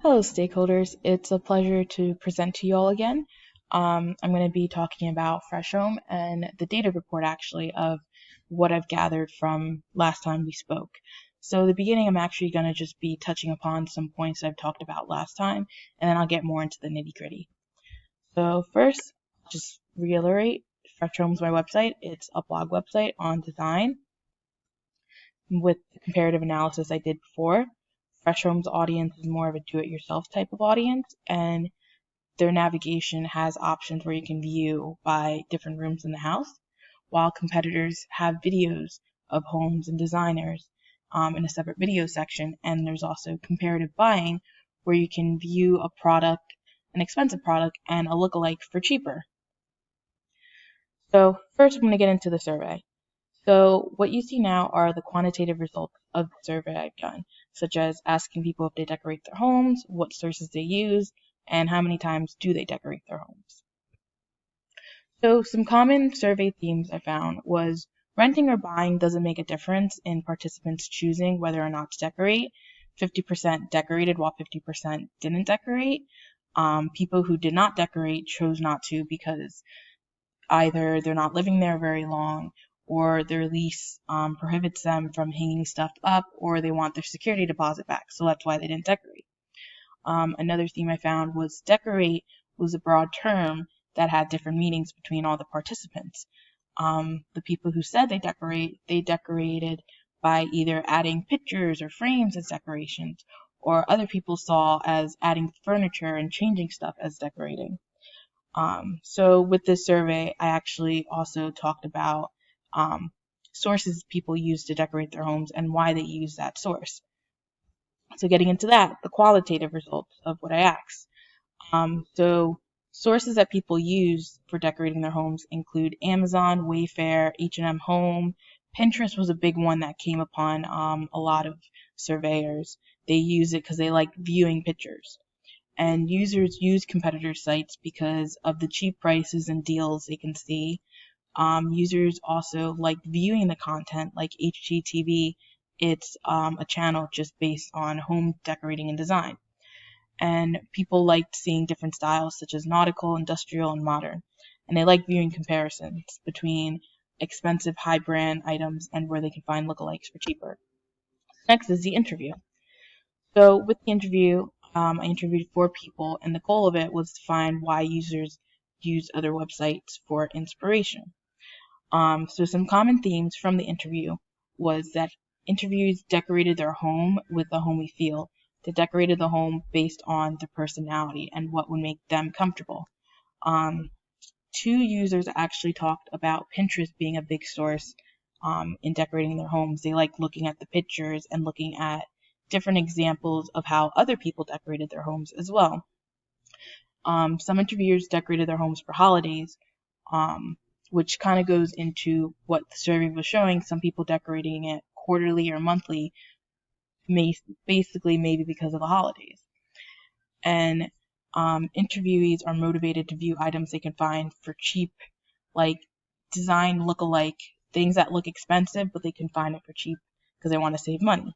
Hello, stakeholders. It's a pleasure to present to you all again. I'm going to be talking about Fresh Home and the data report actually of what I've gathered from last time we spoke. So the beginning, I'm actually going to just be touching upon some points I've talked about last time, and then I'll get more into the nitty gritty. So first, just reiterate, Fresh Home's my website. It's a blog website on design with the comparative analysis I did before. Fresh Home's audience is more of a do-it-yourself type of audience, and their navigation has options where you can view by different rooms in the house, while competitors have videos of homes and designers in a separate video section. And there's also comparative buying where you can view a product, an expensive product, and a lookalike for cheaper. So first, I'm going to get into the survey. So what you see now are the quantitative results of the survey I've done, such as asking people if they decorate their homes, what sources they use, and how many times do they decorate their homes. So some common survey themes I found was renting or buying doesn't make a difference in participants choosing whether or not to decorate. 50% decorated while 50% didn't decorate. People who did not decorate chose not to because either they're not living there very long, or their lease prohibits them from hanging stuff up, or they want their security deposit back, so that's why they didn't decorate. Another theme I found was decorate was a broad term that had different meanings between all the participants. The people who said they decorated by either adding pictures or frames as decorations, or other people saw as adding furniture and changing stuff as decorating. So with this survey, I actually also talked about sources people use to decorate their homes and why they use that source. So getting into that, the qualitative results of what I asked. So sources that people use for decorating their homes include Amazon, Wayfair, H&M Home. Pinterest was a big one that came upon a lot of surveyors. They use it because they like viewing pictures. And users use competitor sites because of the cheap prices and deals they can see. Users also like viewing the content, like HGTV. It's a channel just based on home decorating and design. And people liked seeing different styles such as nautical, industrial, and modern. And they like viewing comparisons between expensive high brand items and where they can find lookalikes for cheaper. Next is the interview. So with the interview, I interviewed 4 people, and the goal of it was to find why users use other websites for inspiration. So some common themes from the interview was that interviewees decorated their home with the homey feel. They decorated the home based on their personality and what would make them comfortable. 2 users actually talked about Pinterest being a big source in decorating their homes. They like looking at the pictures and looking at different examples of how other people decorated their homes as well. Some interviewers decorated their homes for holidays, which kind of goes into what the survey was showing. Some people decorating it quarterly or monthly, basically maybe because of the holidays. And interviewees are motivated to view items they can find for cheap, like design look-alike, things that look expensive, but they can find it for cheap because they want to save money.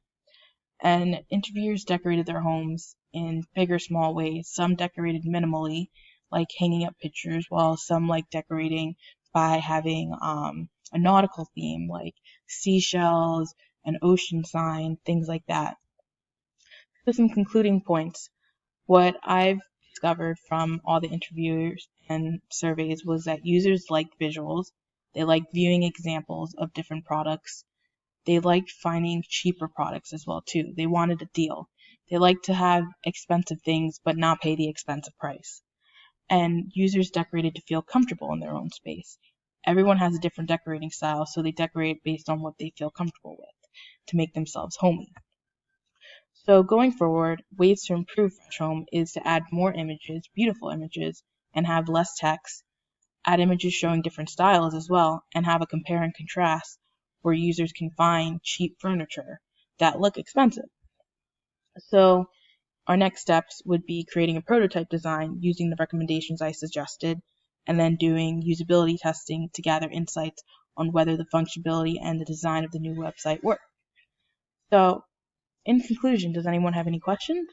And interviewers decorated their homes in big or small ways. Some decorated minimally, like hanging up pictures, while some like decorating by having a nautical theme, like seashells, an ocean sign, things like that. So some concluding points. What I've discovered from all the interviews and surveys was that users liked visuals. They liked viewing examples of different products. They liked finding cheaper products as well too. They wanted a deal. They liked to have expensive things but not pay the expensive price. And users decorated to feel comfortable in their own space. Everyone has a different decorating style, so they decorate based on what they feel comfortable with to make themselves homey. So going forward, ways to improve Fresh Home is to add more images, beautiful images, and have less text, add images showing different styles as well, and have a compare and contrast where users can find cheap furniture that look expensive. So our next steps would be creating a prototype design using the recommendations I suggested, and then doing usability testing to gather insights on whether the functionality and the design of the new website work. So in conclusion, does anyone have any questions?